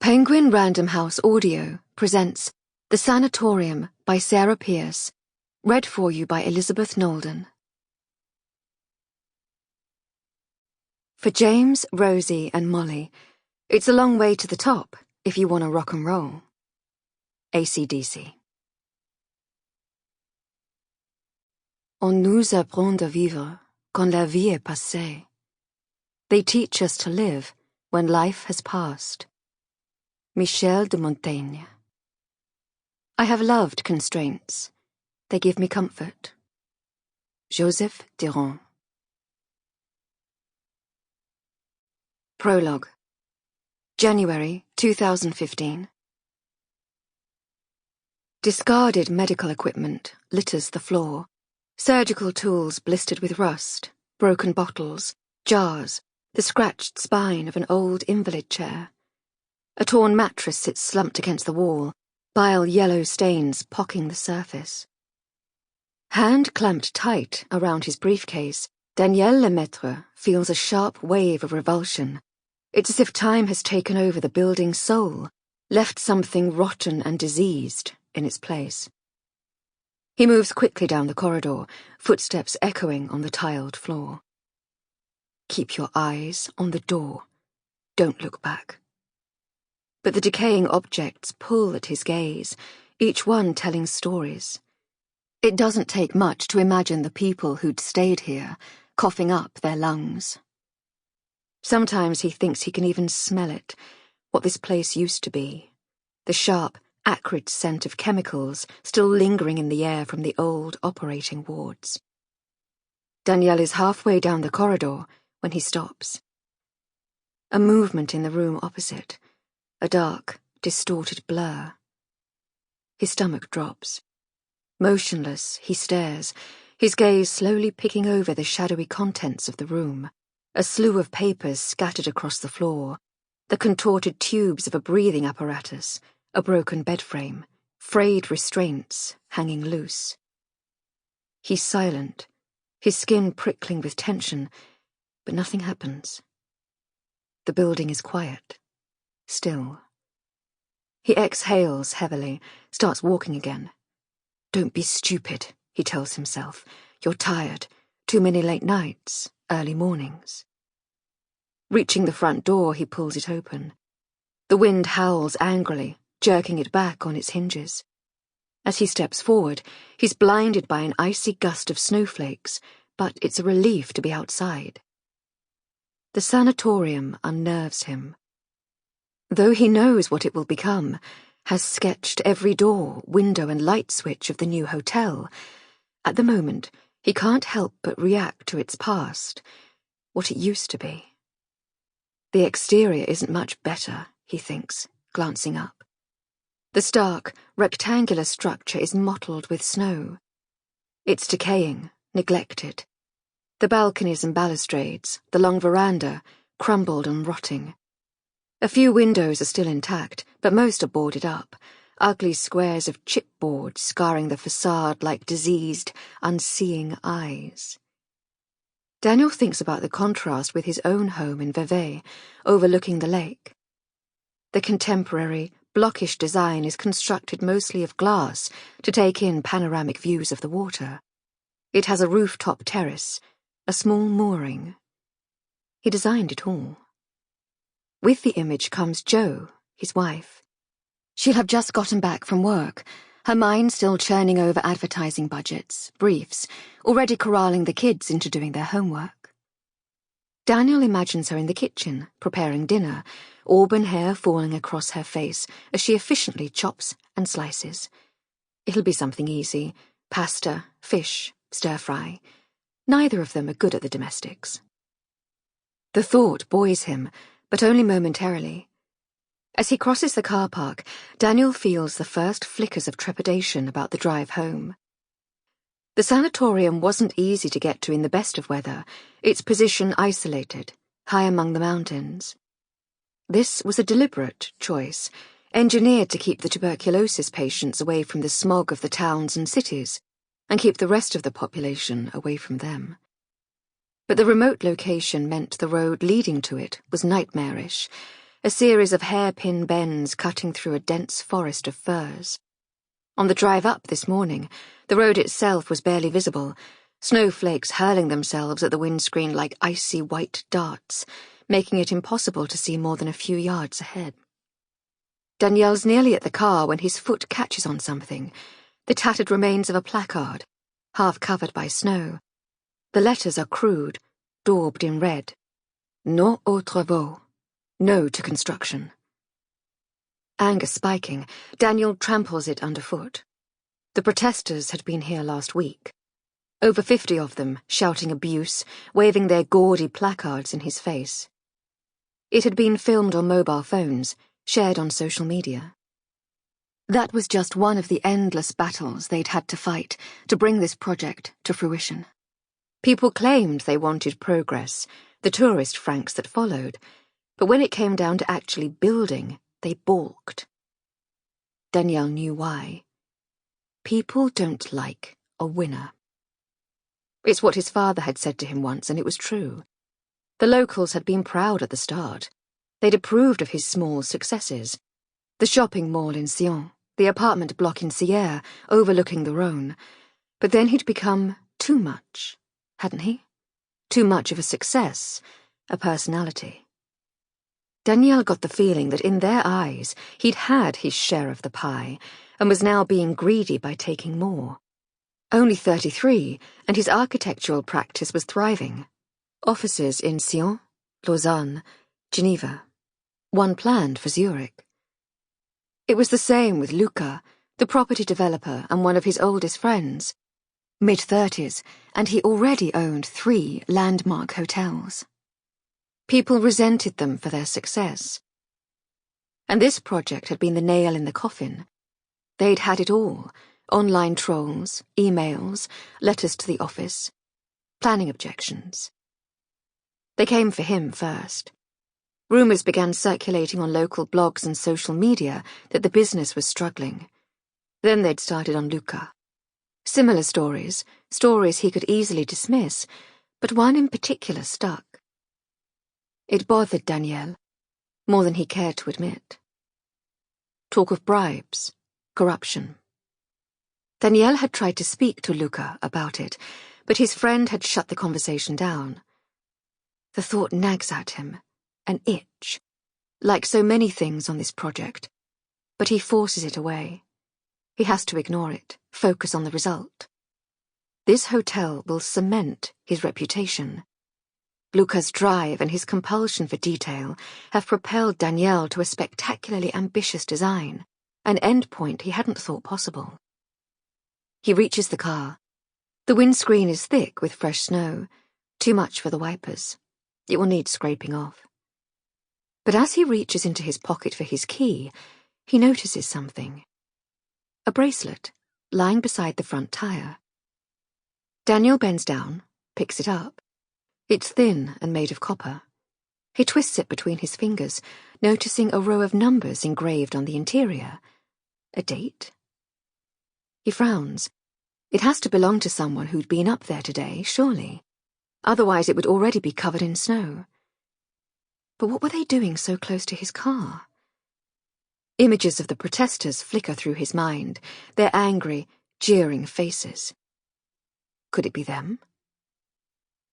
Penguin Random House Audio presents The Sanatorium by Sarah Pearse, read for you by Elizabeth Knowelden. For James, Rosie, and Molly, it's a long way to the top if you want to rock and roll. AC/DC. On nous apprend à vivre quand la vie est passée. They teach us to live when life has passed. Michel de Montaigne. I have loved constraints. They give me comfort. Joseph Durand. Prologue. January 2015. Discarded medical equipment litters the floor. Surgical tools blistered with rust, broken bottles, jars, the scratched spine of an old invalid chair. A torn mattress sits slumped against the wall, bile yellow stains pocking the surface. Hand clamped tight around his briefcase, Daniel Lemaitre feels a sharp wave of revulsion. It's as if time has taken over the building's soul, left something rotten and diseased in its place. He moves quickly down the corridor, footsteps echoing on the tiled floor. Keep your eyes on the door. Don't look back. But the decaying objects pull at his gaze, each one telling stories. It doesn't take much to imagine the people who'd stayed here, coughing up their lungs. Sometimes he thinks he can even smell it, what this place used to be. The sharp, acrid scent of chemicals still lingering in the air from the old operating wards. Daniel is halfway down the corridor when he stops. A movement in the room opposite. A dark, distorted blur. His stomach drops. Motionless, he stares, his gaze slowly picking over the shadowy contents of the room. A slew of papers scattered across the floor, the contorted tubes of a breathing apparatus, a broken bed frame, frayed restraints hanging loose. He's silent, his skin prickling with tension, but nothing happens. The building is quiet. Still. He exhales heavily, starts walking again. Don't be stupid, he tells himself. You're tired. Too many late nights, early mornings. Reaching the front door, he pulls it open. The wind howls angrily, jerking it back on its hinges. As he steps forward, he's blinded by an icy gust of snowflakes, but it's a relief to be outside. The sanatorium unnerves him. Though he knows what it will become, has sketched every door, window and light switch of the new hotel, at the moment he can't help but react to its past, what it used to be. The exterior isn't much better, he thinks, glancing up. The stark, rectangular structure is mottled with snow. It's decaying, neglected. The balconies and balustrades, the long veranda, crumbled and rotting. A few windows are still intact, but most are boarded up, ugly squares of chipboard scarring the facade like diseased, unseeing eyes. Daniel thinks about the contrast with his own home in Vevey, overlooking the lake. The contemporary, blockish design is constructed mostly of glass to take in panoramic views of the water. It has a rooftop terrace, a small mooring. He designed it all. With the image comes Jo, his wife. She'll have just gotten back from work, her mind still churning over advertising budgets, briefs, already corralling the kids into doing their homework. Daniel imagines her in the kitchen, preparing dinner, auburn hair falling across her face as she efficiently chops and slices. It'll be something easy, pasta, fish, stir-fry. Neither of them are good at the domestics. The thought buoys him, but only momentarily. As he crosses the car park, Daniel feels the first flickers of trepidation about the drive home. The sanatorium wasn't easy to get to in the best of weather, its position isolated, high among the mountains. This was a deliberate choice, engineered to keep the tuberculosis patients away from the smog of the towns and cities, and keep the rest of the population away from them. But the remote location meant the road leading to it was nightmarish, a series of hairpin bends cutting through a dense forest of firs. On the drive up this morning, the road itself was barely visible, snowflakes hurling themselves at the windscreen like icy white darts, making it impossible to see more than a few yards ahead. Danielle's nearly at the car when his foot catches on something, the tattered remains of a placard, half covered by snow. The letters are crude, daubed in red. No aux travaux. No to construction. Anger spiking, Daniel tramples it underfoot. The protesters had been here last week. Over 50 of them, shouting abuse, waving their gaudy placards in his face. It had been filmed on mobile phones, shared on social media. That was just one of the endless battles they'd had to fight to bring this project to fruition. People claimed they wanted progress, the tourist francs that followed, but when it came down to actually building, they balked. Danielle knew why. People don't like a winner. It's what his father had said to him once, and it was true. The locals had been proud at the start. They'd approved of his small successes. The shopping mall in Sion, the apartment block in Sierre, overlooking the Rhône. But then he'd become too much, hadn't he? Too much of a success, a personality. Danielle got the feeling that in their eyes he'd had his share of the pie and was now being greedy by taking more. Only 33, and his architectural practice was thriving. Offices in Sion, Lausanne, Geneva. One planned for Zurich. It was the same with Luca, the property developer and one of his oldest friends. Mid-30s, and he already owned 3 landmark hotels. People resented them for their success. And this project had been the nail in the coffin. They'd had it all: online trolls, emails, letters to the office, planning objections. They came for him first. Rumours began circulating on local blogs and social media that the business was struggling. Then they'd started on Luca. Similar stories he could easily dismiss, but one in particular stuck. It bothered Danielle, more than he cared to admit. Talk of bribes, corruption. Danielle had tried to speak to Luca about it, but his friend had shut the conversation down. The thought nags at him, an itch, like so many things on this project, but he forces it away. He has to ignore it, focus on the result. This hotel will cement his reputation. Luca's drive and his compulsion for detail have propelled Danielle to a spectacularly ambitious design, an endpoint he hadn't thought possible. He reaches the car. The windscreen is thick with fresh snow, too much for the wipers. It will need scraping off. But as he reaches into his pocket for his key, he notices something. A bracelet, lying beside the front tire. Daniel bends down, picks it up. It's thin and made of copper. He twists it between his fingers, noticing a row of numbers engraved on the interior. A date? He frowns. It has to belong to someone who'd been up there today, surely. Otherwise it would already be covered in snow. But what were they doing so close to his car? Images of the protesters flicker through his mind, their angry, jeering faces. Could it be them?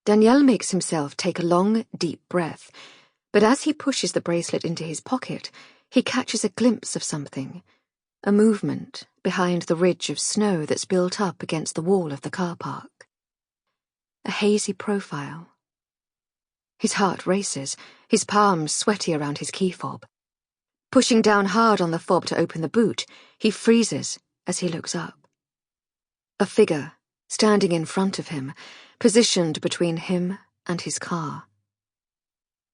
Daniel makes himself take a long, deep breath, but as he pushes the bracelet into his pocket, he catches a glimpse of something, a movement behind the ridge of snow that's built up against the wall of the car park. A hazy profile. His heart races, his palms sweaty around his key fob. Pushing down hard on the fob to open the boot, he freezes as he looks up. A figure, standing in front of him, positioned between him and his car.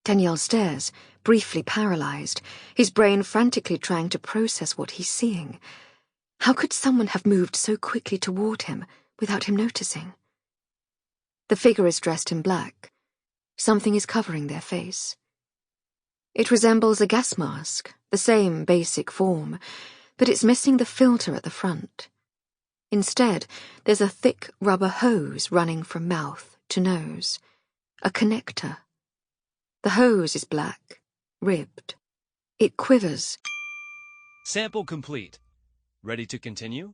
Daniel stares, briefly paralyzed, his brain frantically trying to process what he's seeing. How could someone have moved so quickly toward him without him noticing? The figure is dressed in black. Something is covering their face. It resembles a gas mask, the same basic form, but it's missing the filter at the front. Instead, there's a thick rubber hose running from mouth to nose. A connector. The hose is black, ribbed. It quivers. Sample complete. Ready to continue?